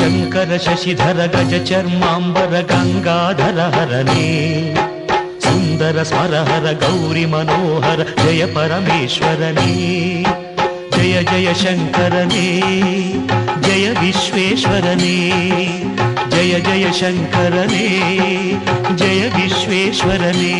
ಶಂಕರ ಶಶಿಧರ ಗಜ ಚರ್ಮಾಂಬರ ಗಂಗಾಧರ ಹರನೇ ಸುಂದರ ಸ್ಮರಹರ ಗೌರಿ ಮನೋಹರ ಜಯ ಪರಮೇಶ್ವರನೇ ಜಯ ಜಯ ಶಂಕರನೇ ಜಯ ವಿಶ್ವೇಶ್ವರನೇ ಜಯ ಜಯ ಶಂಕರನೇ ಜಯ ವಿಶ್ವೇಶ್ವರನೇ